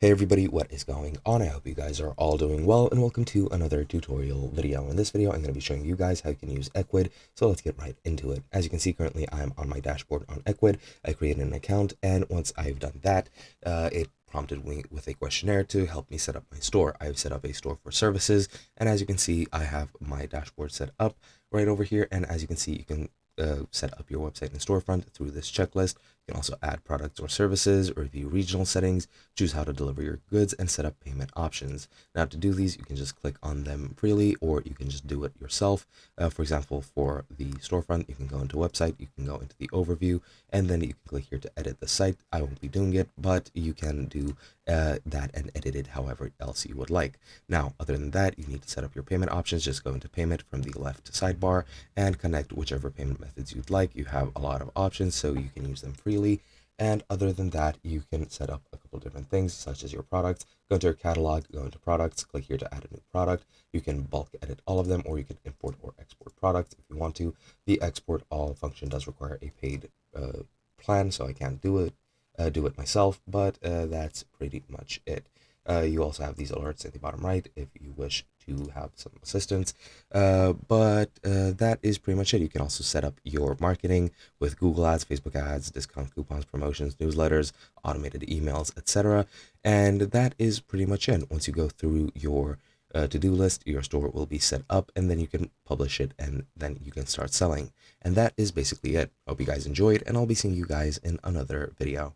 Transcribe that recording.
Hey everybody, what is going on? I hope you guys are all doing well, and welcome to another tutorial video. In this video, I'm going to be showing you guys how you can use Ecwid, so let's get right into it. As you can see, currently I'm on my dashboard on Ecwid. I created an account, and once I've done that, it prompted me with a questionnaire to help me set up my store. I've set up a store for services, and as you can see, I have my dashboard set up right over here, and as you can see, you can set up your website and storefront through this checklist. You can also add products or services, review regional settings, choose how to deliver your goods, and set up payment options. Now, to do these, you can just click on them freely, or you can just do it yourself. For example, for the storefront, you can go into website, you can go into the overview, and then you can click here to edit the site. I won't be doing it, but you can do that and edit it however else you would like. Now, other than that, you need to set up your payment options. Just go into payment from the left sidebar and connect whichever payment methods you'd like. You have a lot of options, so you can use them freely. And other than that, you can set up a couple different things, such as your products. Go into your catalog, go into products, click here to add a new product. You can bulk edit all of them, or you can import or export products if you want to. The export all function does require a paid plan, so I can't do it myself, but that's pretty much it. You also have these alerts at the bottom right if you wish to have some assistance. But that is pretty much it. You can also set up your marketing with Google Ads, Facebook ads, discount coupons, promotions, newsletters, automated emails, etc. And that is pretty much it. Once you go through your to-do list, your store will be set up, and then you can publish it, and then you can start selling. And that is basically it. Hope you guys enjoyed, and I'll be seeing you guys in another video.